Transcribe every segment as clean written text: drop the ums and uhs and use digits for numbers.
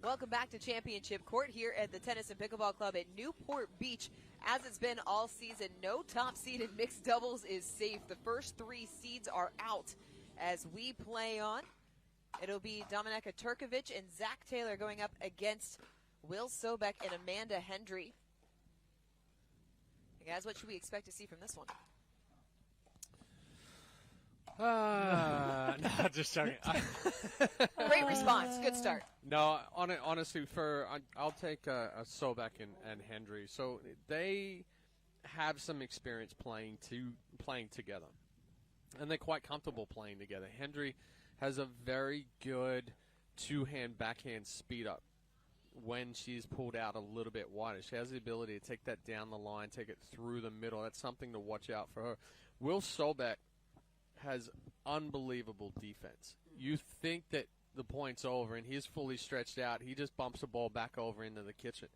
Welcome back to Championship Court here at the Tennis and Pickleball Club at Newport Beach. As it's been all season, no top seed in mixed doubles is safe. The first 3 seeds are out as we play on. It'll be Dominika Turkovic and Zach Taylor going up against Will Sobek and Amanda Hendry. Hey guys, what should we expect to see from this one? No, just joking. Great response. Good start. No, honestly, I'll take a Sobek and Hendry. So they have some experience playing together, and they're quite comfortable playing together. Hendry has a very good two-hand backhand speed up when she's pulled out a little bit wider. She has the ability to take that down the line, take it through the middle. That's something to watch out for her. Will Sobek has unbelievable defense. You think that the point's over and he's fully stretched out. He just bumps the ball back over into the kitchen.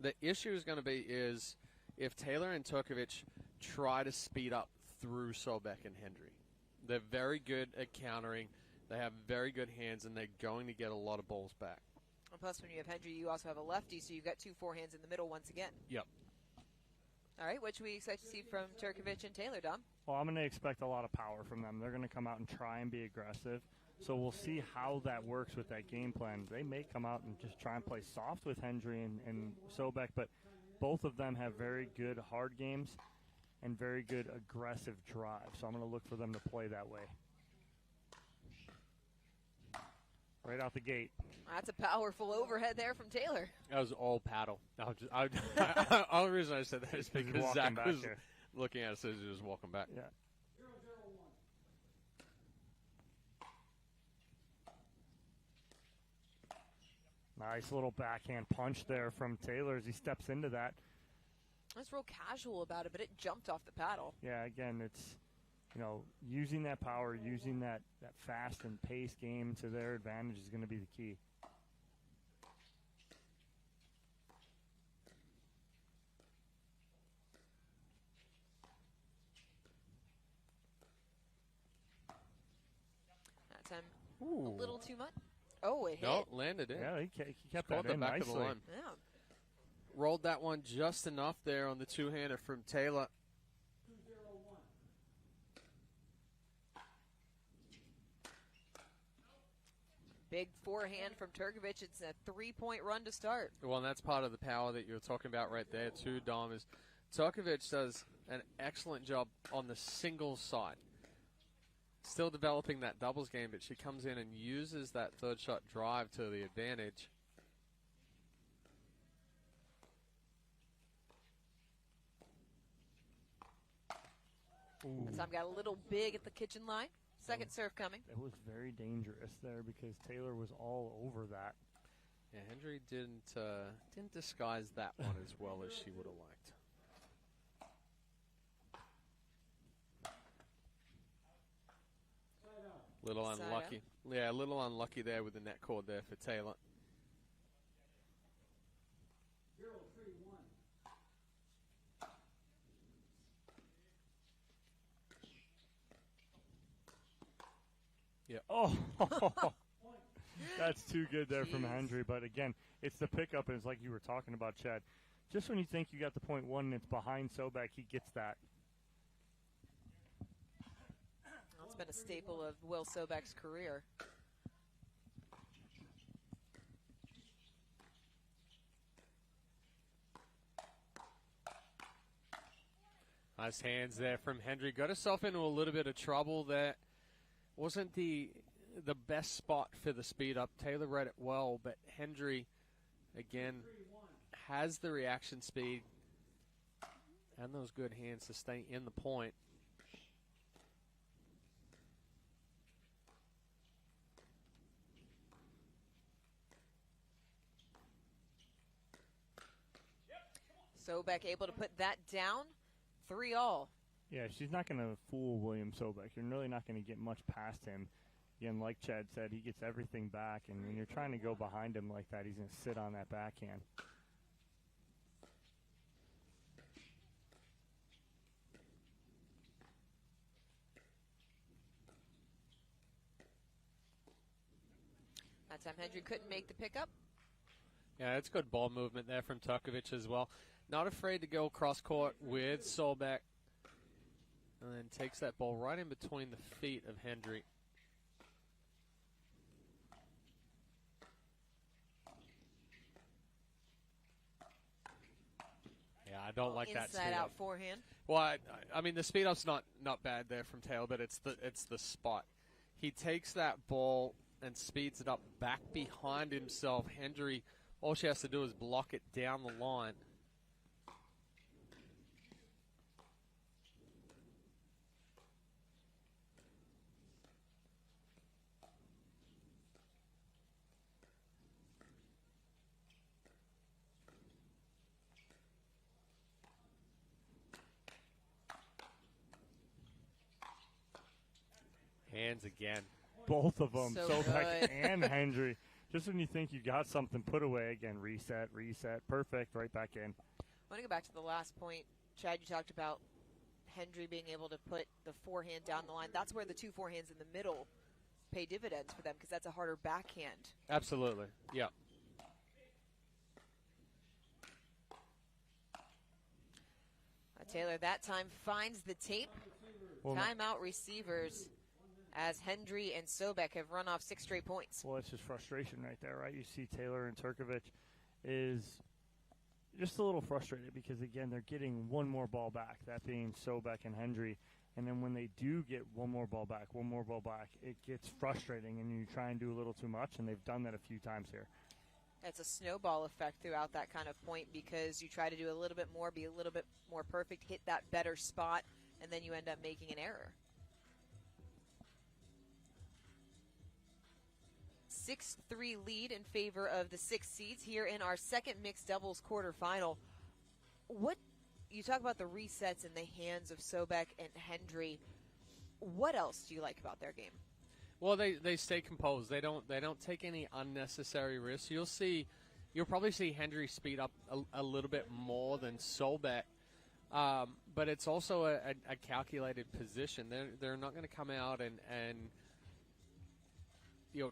The issue is going to be is if Taylor and Turkovic try to speed up through Sobek and Hendry. They're very good at countering. They have very good hands, and they're going to get a lot of balls back. And plus, when you have Hendry, you also have a lefty, so you've got 2 forehands in the middle once again. Yep. All right, what should we expect to see from Turkovic and Taylor, Dom? Well, I'm going to expect a lot of power from them. They're going to come out and try and be aggressive. So we'll see how that works with that game plan. They may come out and just try and play soft with Hendry and Sobek, but both of them have very good hard games and very good aggressive drive. So I'm going to look for them to play that way. Right out the gate. That's a powerful overhead there from Taylor. That was all paddle. The only reason I said that is because Zach was looking at us as he was walking back. Yeah. 0-0-1. Nice little backhand punch there from Taylor as he steps into that. That's real casual about it, but it jumped off the paddle. Yeah, again, it's, using that power, using that fast and pace game to their advantage is going to be the key. That time, a little too much. Oh, it hit. No, landed in. Yeah, he kept that the in back nicely. of the line. Yeah. Rolled that one just enough there on the two-hander from Taylor. 2-0-1. Big forehand from Turkovic. It's a 3-point run to start. Well, and that's part of the power that you're talking about right there, too, Dom, is Turkovic does an excellent job on the singles side. Still developing that doubles game, but she comes in and uses that third shot drive to the advantage. So I've got a little big at the kitchen line. Second serve coming. It was very dangerous there because Taylor was all over that. Yeah, Hendry didn't disguise that one as well as she would have liked. Little Side unlucky. Yeah, a little unlucky there with the net cord there for Taylor. 0-3-1. Yeah. Oh, that's too good there from Hendry. But again, it's the pickup, and it's like you were talking about, Chad. Just when you think you got the point one and it's behind Sobek, he gets that. That's been a staple of Will Sobek's career. Nice hands there from Hendry. Got herself into a little bit of trouble there. Wasn't the best spot for the speed up. Taylor read it well, but Hendry, again, has the reaction speed and those good hands to stay in the point. Sobek able to put that down. 3-all. Yeah, she's not going to fool William Sobek. You're really not going to get much past him. Again, like Chad said, he gets everything back, and when you're trying to go behind him like that, he's going to sit on that backhand. That time Hendry couldn't make the pickup. Yeah, it's good ball movement there from Turkovic as well. Not afraid to go cross court with Sobek. And then takes that ball right in between the feet of Hendry. Yeah, I don't like that speed Inside out up. forehand. Well, I mean the speed up's not bad there from Taylor, but it's the spot. He takes that ball and speeds it up back behind himself. Hendry, all she has to do is block it down the line. Hands again. Both of them, So Sobek good. and Hendry. Just when you think you got something put away, again, reset, perfect, right back in. I want to go back to the last point. Chad, you talked about Hendry being able to put the forehand down the line. That's where the two forehands in the middle pay dividends for them because that's a harder backhand. Absolutely, yeah. Taylor that time finds the tape. Well, Timeout receivers as Hendry and Sobek have run off 6 straight points. Well, it's just frustration right there, right? You see Taylor and Turkovic is just a little frustrated because, again, they're getting one more ball back, that being Sobek and Hendry. And then when they do get one more ball back, it gets frustrating, and you try and do a little too much, and they've done that a few times here. It's a snowball effect throughout that kind of point because you try to do a little bit more, be a little bit more perfect, hit that better spot, and then you end up making an error. 6-3 lead in favor of the 6 seeds here in our second mixed doubles quarterfinal. What you talk about the resets in the hands of Sobek and Hendry. What else do you like about their game? Well, they stay composed. They don't take any unnecessary risks. You'll probably see Hendry speed up a little bit more than Sobek, but it's also a calculated position. They're not going to come out and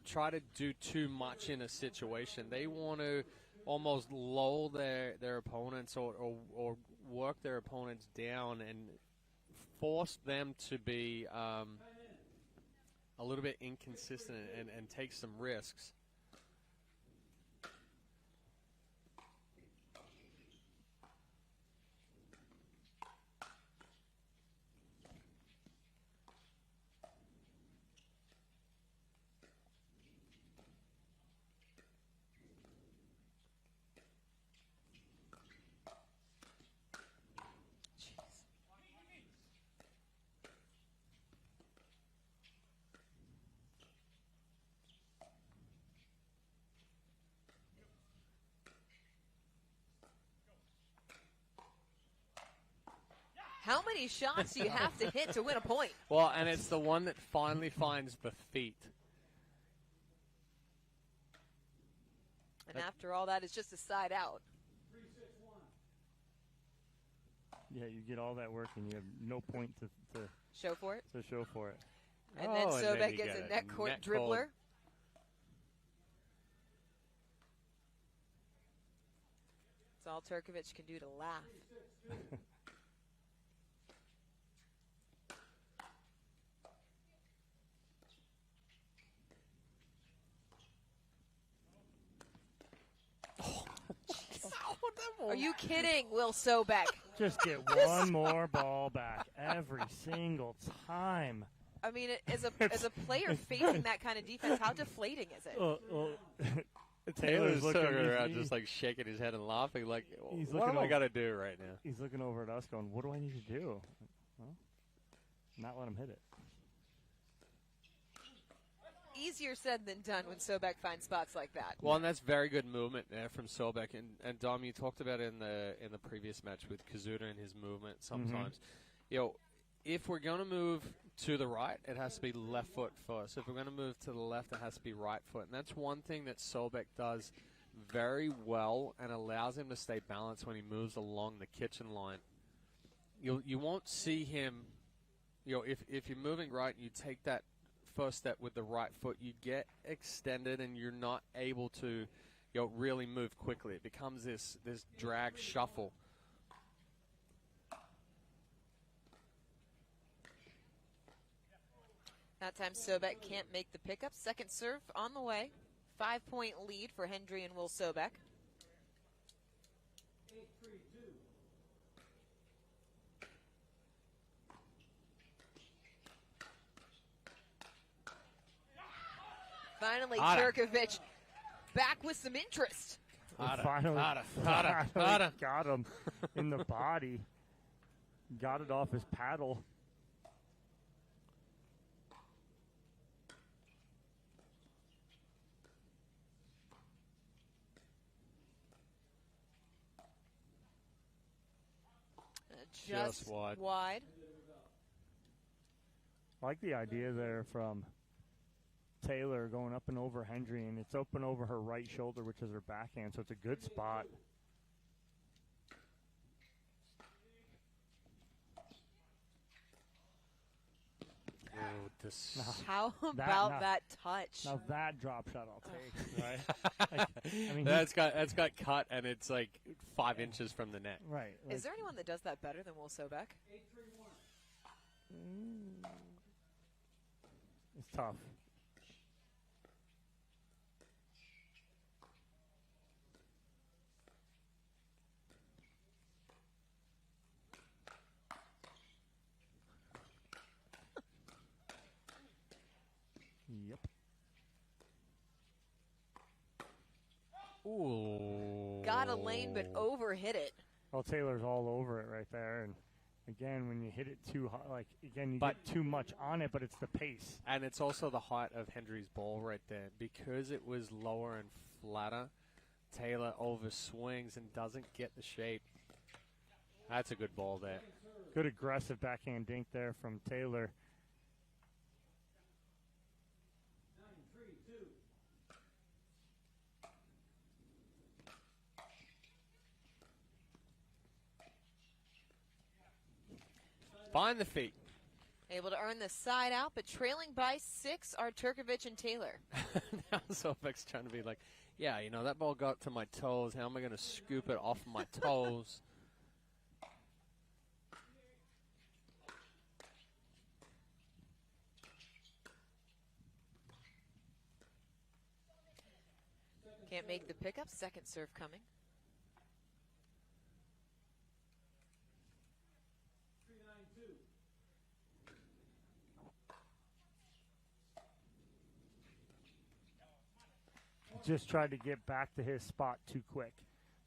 try to do too much in a situation. They want to almost lull their opponents or work their opponents down and force them to be a little bit inconsistent and take some risks. How many shots do you have to hit to win a point? Well, and it's the one that finally finds the feet. And after all that, it's just a side out. 3-6-1. Yeah, you get all that work, and you have no point to Show for it. show for it. And then Oh, and then Sobek you gets get a a net court net dribbler. call. It's all Turkovic can do to laugh. Are you kidding, Will Sobek? Just get one more ball back every single time. I mean, as a player facing that kind of defense, how deflating is it? Taylor's looking turning around he's- just like shaking his head and laughing like, He's what looking am I over- got to do right now? He's looking over at us going, what do I need to do? Well, not let him hit it. Easier said than done when Sobek finds spots like that. Well, and that's very good movement there from Sobek. And Dom, you talked about it in the previous match with Kazuda and his movement sometimes. If we're going to move to the right, it has to be left foot first. If we're going to move to the left, it has to be right foot. And that's one thing that Sobek does very well and allows him to stay balanced when he moves along the kitchen line. You won't see him, if you're moving right and you take that first step with the right foot, you get extended and you're not able to really move quickly. It becomes this drag shuffle. That time Sobek can't make the pickup. Second serve on the way. 5-point lead for Hendry and Will Sobek. 8-3-2. Finally, Got it. Turkovic back with some interest. Finally got him in the body. Got it off his paddle. Just wide. I like the idea there from Taylor going up and over Hendry, and it's open over her right shoulder, which is her backhand, so it's a good spot. How about that touch? Now that drop shot I'll take, right? Like, I mean, That's got cut, and it's like 5 inches from the net. right. Like, Is there anyone that does that better than Will Sobek? 8-3-1. it's tough. Yep. Ooh. Got a lane, but overhit it. Well, Taylor's all over it right there, and again, when you hit it too hard, like again, you But- get too much on it, but it's the pace. And it's also the height of Hendry's ball right there. Because it was lower and flatter, Taylor overswings and doesn't get the shape. That's a good ball there. Good aggressive backhand dink there from Taylor. 9-3-2. Find the feet. Able to earn the side out, but trailing by 6 are Turkovic and Taylor. Now Sobek's trying to be like, yeah, that ball got to my toes. How am I going to scoop it off my toes? Can't make the pickup. Second serve coming. 3-9-2. Just tried to get back to his spot too quick.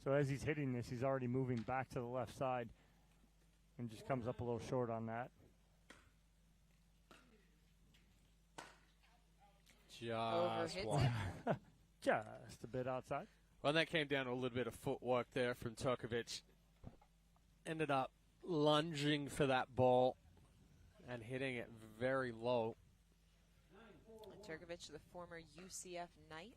So as he's hitting this, he's already moving back to the left side and just comes up a little short on that. Just Overhits wide. it. Just a bit outside. Well, that came down to a little bit of footwork there from Turkovic. Ended up lunging for that ball and hitting it very low. Turkovic, the former UCF Knight.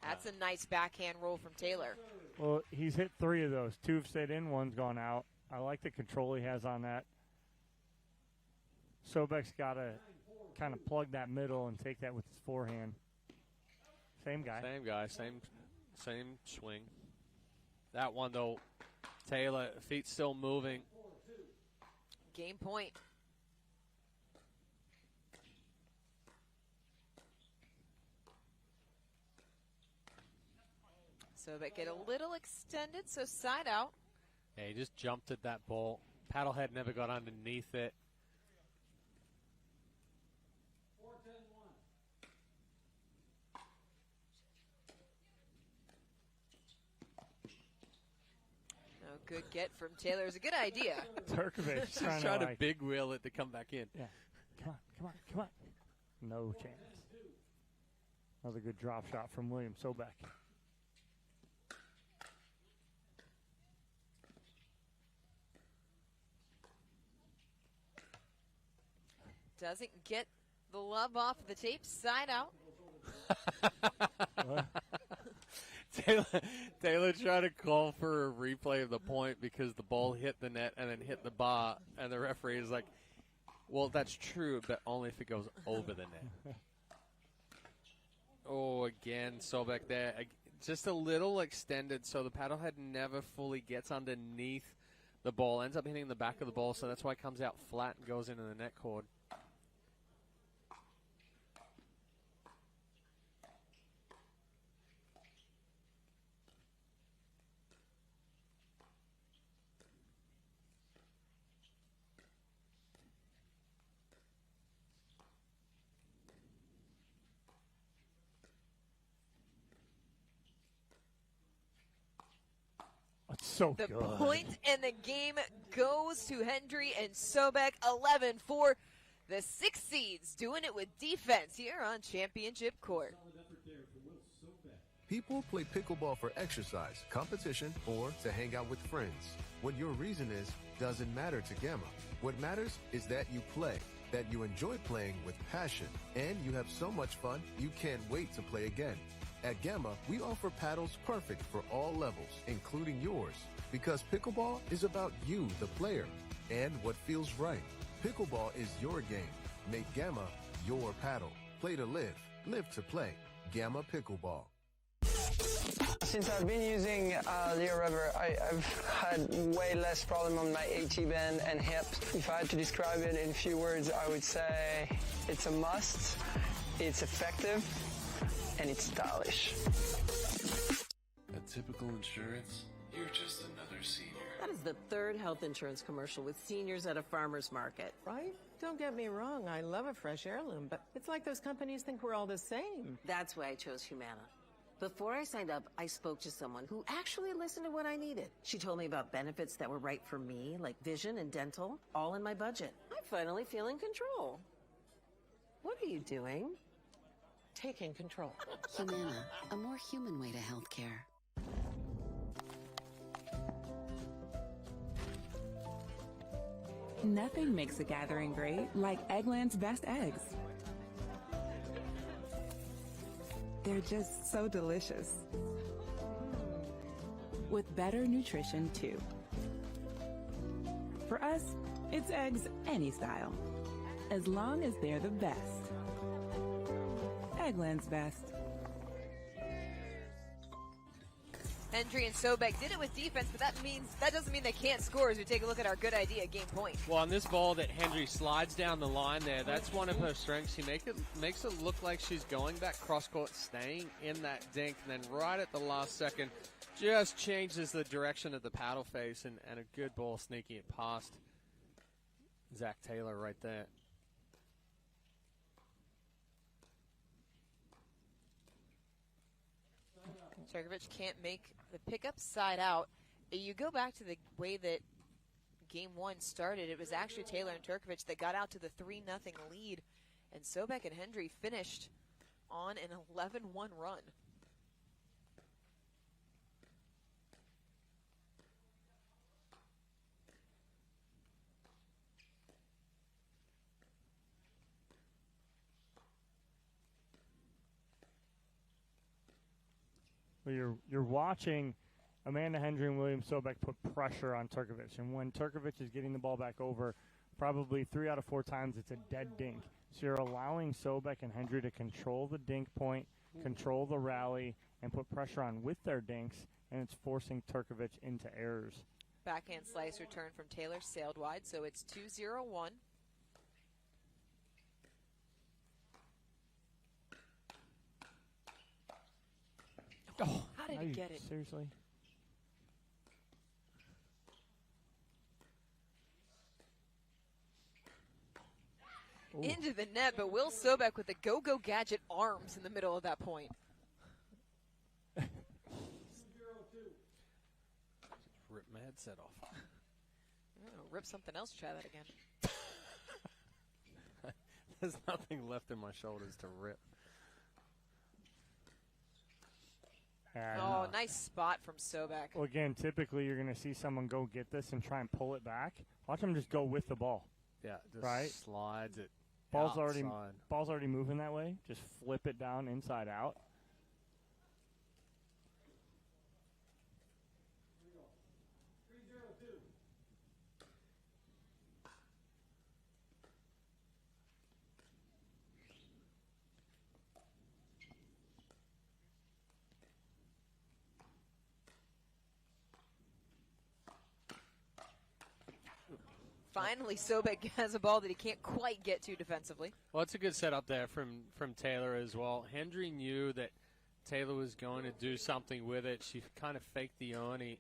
That's a nice backhand roll from Taylor. Well, he's hit 3 of those. 2 have stayed in, 1's gone out. I like the control he has on that. Sobek's got to kind of plug that middle and take that with his forehand. Same guy. Same guy, same swing. That one, though, Taylor, feet still moving. Game point. So that get a little extended, so side out. Yeah, he just jumped at that ball. Paddlehead never got underneath it. 4-10-1. No good get from Taylor. It was a good idea. Turkovic Just trying trying to, to like, big wheel it to come back in. yeah. Come on. No chance. Another good drop shot from William Sobek. Doesn't get the love off the tape. Side out. Taylor tried to call for a replay of the point because the ball hit the net and then hit the bar, and the referee is like, Well, that's true, but only if it goes over the net. Oh, again, Sobek there. Just a little extended, so the paddlehead never fully gets underneath the ball. Ends up hitting the back of the ball, so that's why it comes out flat and goes into the net cord. It's so The good. point and the game goes to Hendry and Sobek, 11-4. The 6 seeds doing it with defense here on Championship Court. People play pickleball for exercise, competition, or to hang out with friends. What your reason is doesn't matter to Gamma. What matters is that you play, that you enjoy playing with passion, and you have so much fun you can't wait to play again. At Gamma, we offer paddles perfect for all levels, including yours, because pickleball is about you, the player, and what feels right. Pickleball is your game. Make Gamma your paddle. Play to live, live to play. Gamma Pickleball. Since I've been using Leo Rubber, I've had way less problem on my AT band and hips. If I had to describe it in a few words, I would say it's a must, it's effective, and it's stylish. At Typical Insurance, you're just another senior. That is the third health insurance commercial with seniors at a farmer's market. Right? Don't get me wrong, I love a fresh heirloom, but it's like those companies think we're all the same. That's why I chose Humana. Before I signed up, I spoke to someone who actually listened to what I needed. She told me about benefits that were right for me, like vision and dental, all in my budget. I finally feel in control. What are you doing? Taking control. Humana, a more human way to healthcare. Nothing makes a gathering great like Eggland's best eggs. They're just so delicious. With better nutrition, too. For us, it's eggs any style, as long as they're the best. Eggland's best. Hendry and Sobek did it with defense, but that doesn't mean they can't score as we take a look at our good idea game point. Well, on this ball that Hendry slides down the line there, that's one of her strengths. She makes it look like she's going back cross-court, staying in that dink, and then right at the last second, just changes the direction of the paddle face, and a good ball sneaking it past Zach Taylor right there. Turkovic can't make the pickup side out. You go back to the way that game one started, it was actually Taylor and Turkovic that got out to the 3-0 lead, and Sobek and Hendry finished on an 11-1 run. Well, you're watching Amanda Hendry and William Sobek put pressure on Turkovic. And when Turkovic is getting the ball back over, probably 3 out of 4 times it's a dead dink. So you're allowing Sobek and Hendry to control the dink point, control the rally, and put pressure on with their dinks, and it's forcing Turkovic into errors. Backhand slice return from Taylor sailed wide, so it's 2-0-1. Oh, how did he get it? Seriously? Ooh. Into the net, but Will Sobek with the go-go gadget arms in the middle of that point. Rip my headset off. Rip something else, try that again. There's nothing left in my shoulders to rip. Oh, nice spot from Sobek. Well, again, typically you're going to see someone go get this and try and pull it back. Watch them just go with the ball. Yeah, just right? Slides it Ball's outside. already moving that way. Just flip it down inside out. Finally, Sobek has a ball that he can't quite get to defensively. Well, it's a good setup there from Taylor as well. Hendry knew that Taylor was going to do something with it. She kind of faked the Oni.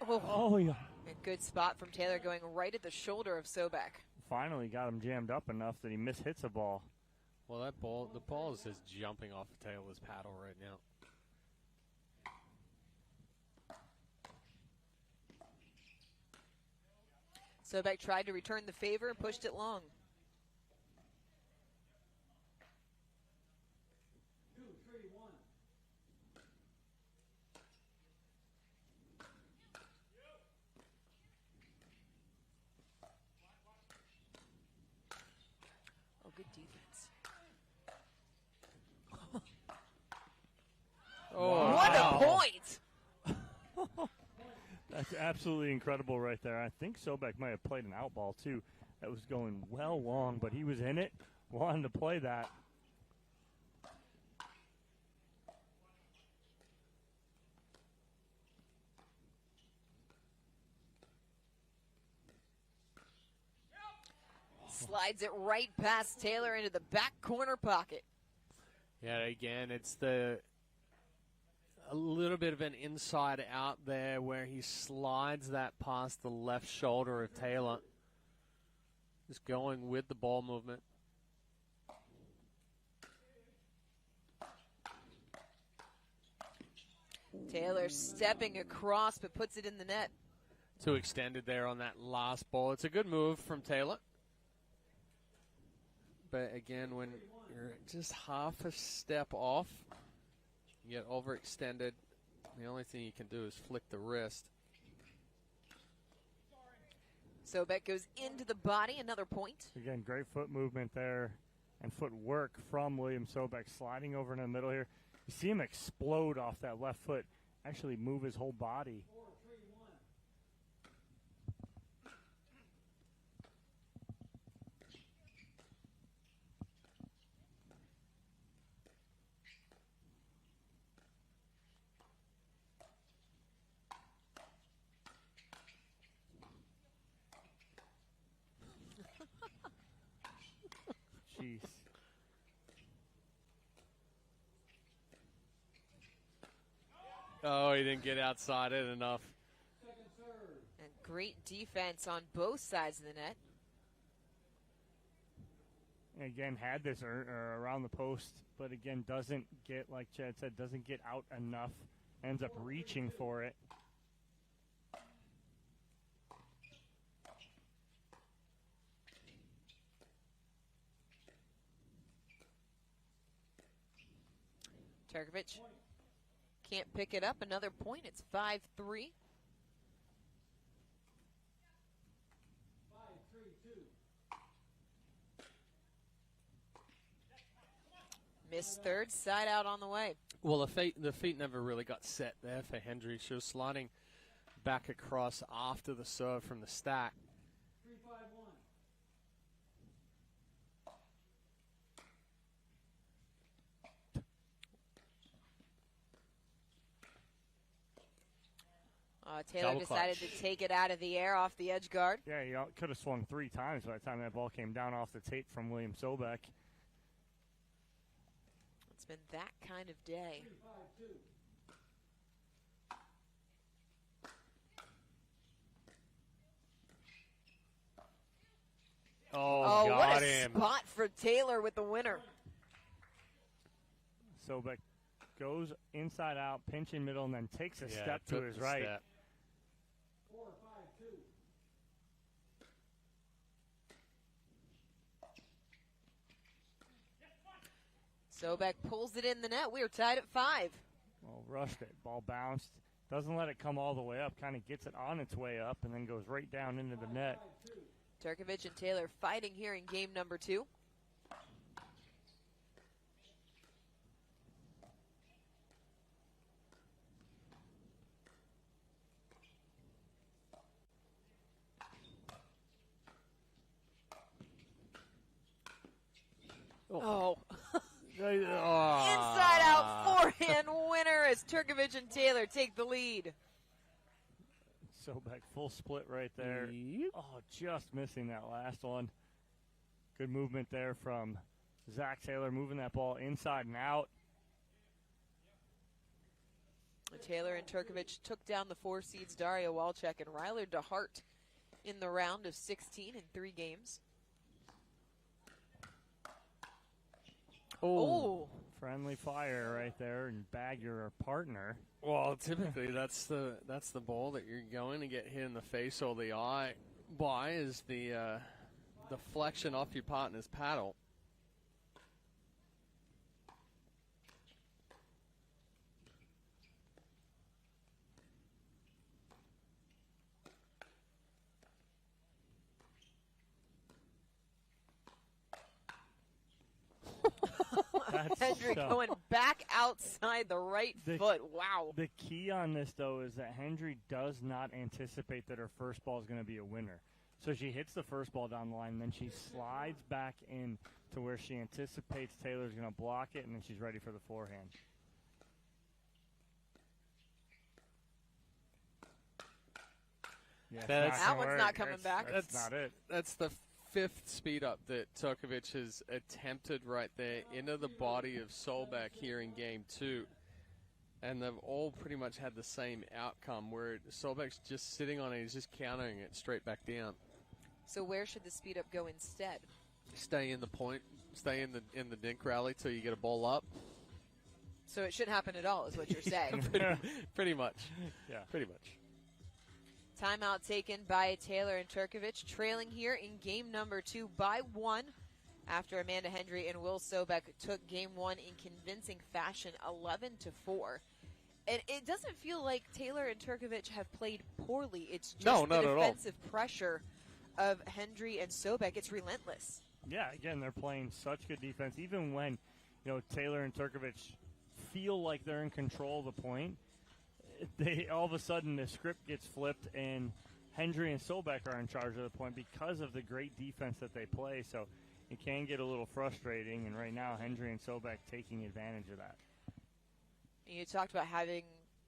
Oh, yeah. A good spot from Taylor going right at the shoulder of Sobek. Finally got him jammed up enough that he mishits a ball. Well, the ball is just jumping off of Taylor's paddle right now. Sobek tried to return the favor and pushed it long. 2-3-1. Oh, good defense. Oh, what wow. a point! That's absolutely incredible right there. I think Sobek might have played an out ball, too. That was going well long, but he was in it, wanting to play that. Slides it right past Taylor into the back corner pocket. Yeah, again, it's a little bit of an inside out there where he slides that past the left shoulder of Taylor. Just going with the ball movement. Taylor stepping across but puts it in the net. Too extended there on that last ball. It's a good move from Taylor. But again, when you're just half a step off, you get overextended. The only thing you can do is flick the wrist. Sobek goes into the body, another point. Again, great foot movement there and footwork from William Sobek, sliding over in the middle here. You see him explode off that left foot, actually move his whole body. 4-3-1. Jeez. Oh, he didn't get outside it enough. And great defense on both sides of the net. Again, had this around the post, but again, doesn't get, like Chad said, doesn't get out enough. Ends up reaching for it. Turkovic can't pick it up. Another point. It's 5-3. Missed third, side out on the way. Well, the feet never really got set there for Hendry. She was sliding back across after the serve from the stack. 3-5-1. Taylor Double decided clutch. to take it out of the air off the edge guard. Yeah, he could have swung 3 times by the time that ball came down off the tape from William Sobek. It's been that kind of day. 3-5-2. Oh, got what a him. spot for Taylor with the winner. Sobek goes inside out, pinch in middle, and then takes a Yeah, step to took his the right. step. 4-5-2. Sobek pulls it in the net. We are tied at 5. Well, rushed it. Ball bounced. Doesn't let it come all the way up. Kind of gets it on its way up and then goes right down into the net. Turkovic and Taylor fighting here in game number 2. Oh. Oh. Inside out forehand winner as Turkovic and Taylor take the lead. Sobek full split right there. Yep. Oh, just missing that last one. Good movement there from Zach Taylor, moving that ball inside and out. Taylor and Turkovic took down the 4 seeds Daria Walczak and Ryler DeHart in the round of 16 in 3 games. Oh. Friendly fire right there and bag your partner. Well, typically that's the ball that you're going to get hit in the face or the eye by is the deflection off your partner's paddle. Hendry going back outside the right foot. Wow. The key on this, though, is that Hendry does not anticipate that her first ball is going to be a winner. So she hits the first ball down the line, and then she slides back in to where she anticipates Taylor's going to block it, and then she's ready for the forehand. Yeah, that one's not coming back. That's not it. That's the 5th speed up that Turkovic has attempted right there into the body of Sobek here in game 2. And they've all pretty much had the same outcome where Sobek's just sitting on it, he's just countering it straight back down. So where should the speed up go instead? Stay in the point, stay in the dink rally till you get a ball up. So it shouldn't happen at all is what you're saying. Pretty much. Yeah. Pretty much. Timeout taken by Taylor and Turkovic, trailing here in game number 2 by 1 after Amanda Hendry and Will Sobek took game 1 in convincing fashion, 11-4. And it doesn't feel like Taylor and Turkovic have played poorly. It's just the defensive pressure of Hendry and Sobek. It's relentless. Yeah, again, they're playing such good defense. Even when, Taylor and Turkovic feel like they're in control of the point, they all of a sudden the script gets flipped and Hendry and Sobek are in charge of the point because of the great defense that they play. So it can get a little frustrating, and right now Hendry and Sobek taking advantage of that. You talked about having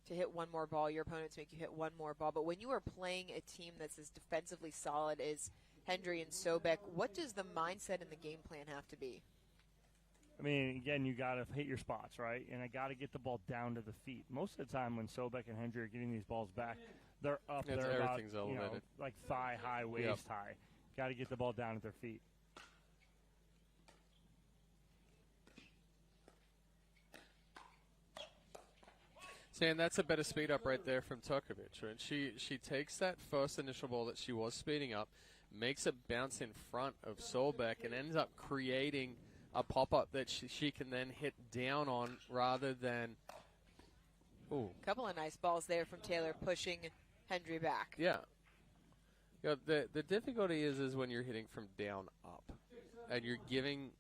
to hit one more ball. Your opponents make you hit one more ball. But when you are playing a team that's as defensively solid as Hendry and Sobek, what does the mindset and the game plan have to be? I mean, again, you got to hit your spots, right? And I got to get the ball down to the feet. Most of the time when Sobek and Hendry are getting these balls back, they're up there about, like thigh high, waist high. Got to get the ball down at their feet. And that's a better speed up right there from Turkovic. Right? She takes that first initial ball that she was speeding up, makes it bounce in front of Sobek, and ends up creating a pop-up that she can then hit down on rather than... Ooh. A couple of nice balls there from Taylor pushing Hendry back. Yeah. The difficulty is when you're hitting from down up, and you're giving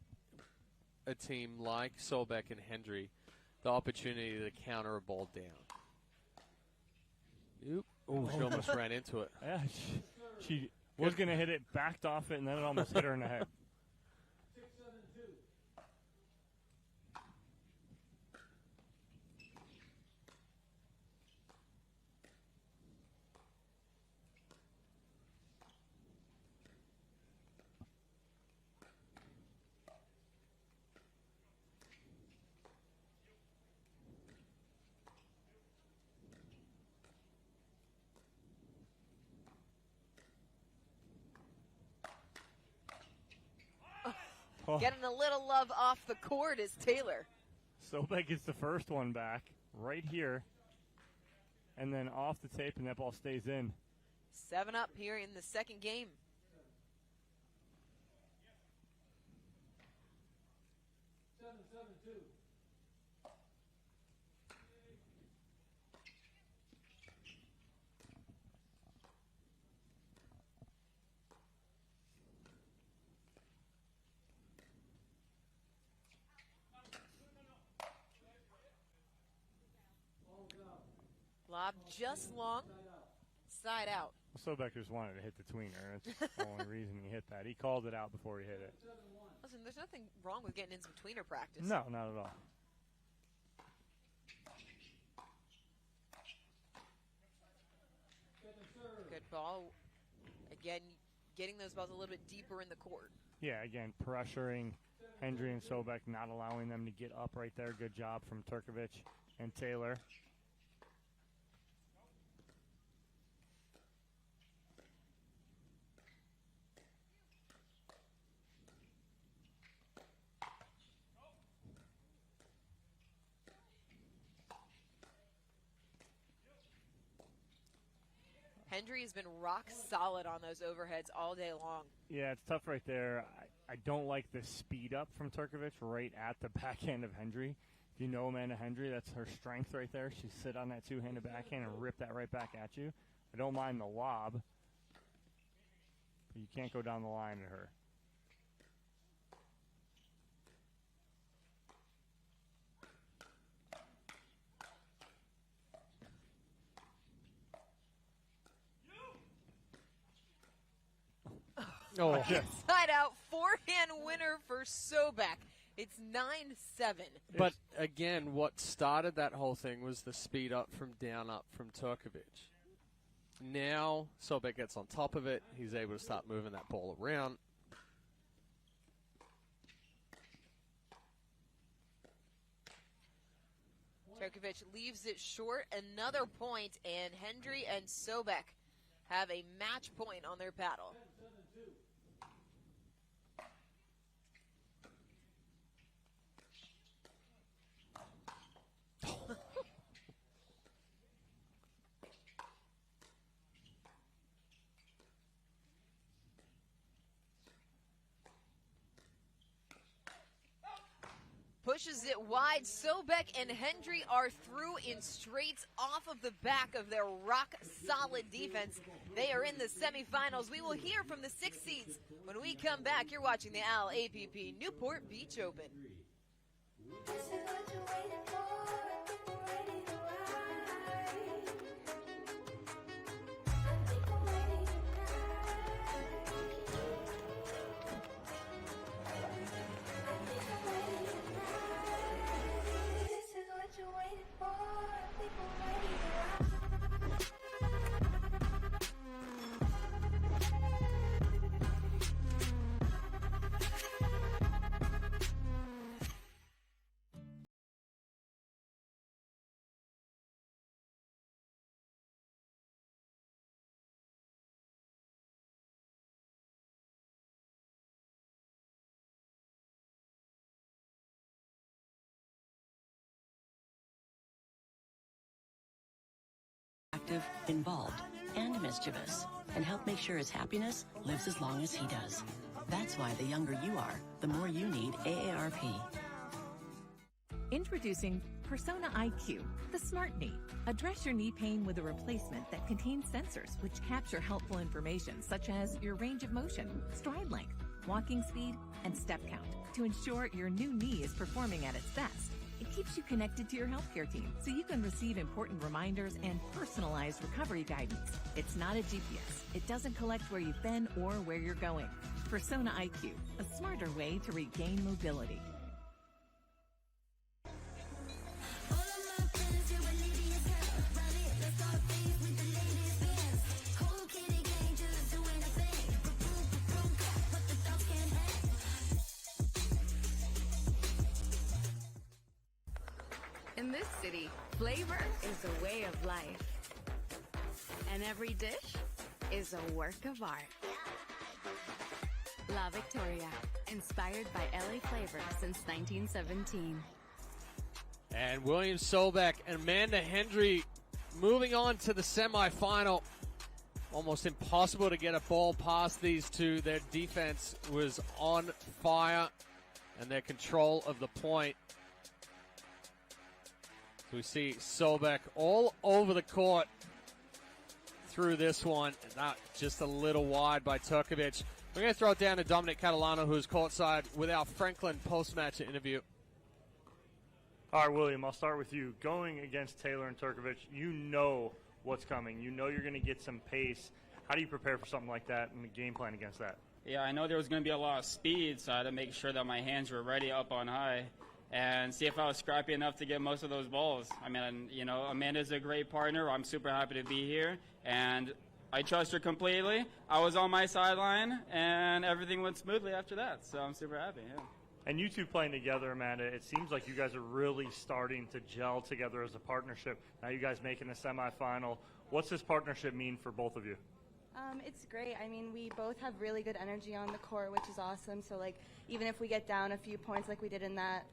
a team like Sobek and Hendry the opportunity to counter a ball down. Oop. Oh, she almost ran into it. Yeah, she was going to hit it, backed off it, and then it almost hit her in the head. Getting a little love off the court is Taylor. Sobek gets the first one back right here. And then off the tape, and that ball stays in. 7 up here in the second game. Lob just long, side out. Sobek just wanted to hit the tweener. That's the only reason he hit that. He called it out before he hit it. That's and there's nothing wrong with getting in some tweener practice. No, not at all. Good ball. Again, getting those balls a little bit deeper in the court. Yeah, again, pressuring Hendry and Sobek, not allowing them to get up right there. Good job from Turkovic and Taylor. Hendry has been rock solid on those overheads all day long. Yeah, it's tough right there. I don't like the speed up from Turkovic right at the backhand of Hendry. If you know Amanda Hendry, that's her strength right there. She sit on that two-handed backhand and rip that right back at you. I don't mind the lob, but you can't go down the line at her. Oh, Side out, forehand winner for Sobek. It's 9-7. But again, what started that whole thing was the speed up from down up from Turkovic. Now Sobek gets on top of it. He's able to start moving that ball around. Turkovic leaves it short. Another point, and Hendry and Sobek have a match point on their paddle. Pushes it wide. Sobek and Hendry are through in straights off of the back of their rock-solid defense. They are in the semifinals. We will hear from the 6 seeds when we come back. You're watching the APP Newport Beach Open. This is what you're waiting for. People ready to ride. People ready This is what you're waiting for. People ready to ride. Active, involved, and mischievous, and help make sure his happiness lives as long as he does. That's why the younger you are, the more you need AARP. Introducing Persona IQ, the smart knee. Address your knee pain with a replacement that contains sensors which capture helpful information such as your range of motion, stride length, walking speed, and step count to ensure your new knee is performing at its best. It keeps you connected to your healthcare team so you can receive important reminders and personalized recovery guidance. It's not a GPS. It doesn't collect where you've been or where you're going. Persona IQ, a smarter way to regain mobility. In this city, flavor is a way of life. And every dish is a work of art. La Victoria, inspired by LA flavor since 1917. And William Sobek and Amanda Hendry moving on to the semifinal. Almost impossible to get a ball past these two. Their defense was on fire, and their control of the point. We see Sobek all over the court through this one. Not just a little wide by Turkovic. We're going to throw it down to Dominic Catalano, who's courtside with our Franklin post-match interview. All right, William, I'll start with you. Going against Taylor and Turkovic, you know what's coming. You know you're going to get some pace. How do you prepare for something like that and the game plan against that? Yeah, I know there was going to be a lot of speed, so I had to make sure that my hands were ready up on high and see if I was scrappy enough to get most of those balls. I mean, you know, Amanda's a great partner. I'm super happy to be here, and I trust her completely. I was on my sideline, and everything went smoothly after that, so I'm super happy, yeah. And you two playing together, Amanda, it seems like you guys are really starting to gel together as a partnership. Now you guys making a semifinal. What's this partnership mean for both of you? It's great. I mean, we both have really good energy on the court, which is awesome. So, like, even if we get down a few points like we did in that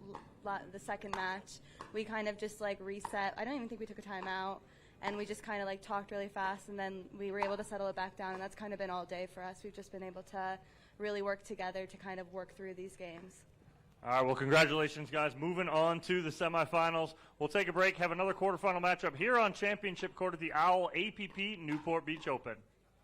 the second match, we kind of just, like, reset. I don't even think we took a timeout, and we just kind of, like, talked really fast, and then we were able to settle it back down, and that's kind of been all day for us. We've just been able to really work together to kind of work through these games. All right, well, congratulations, guys. Moving on to the semifinals. We'll take a break, have another quarterfinal matchup here on Championship Court at the OWL APP Newport Beach Open.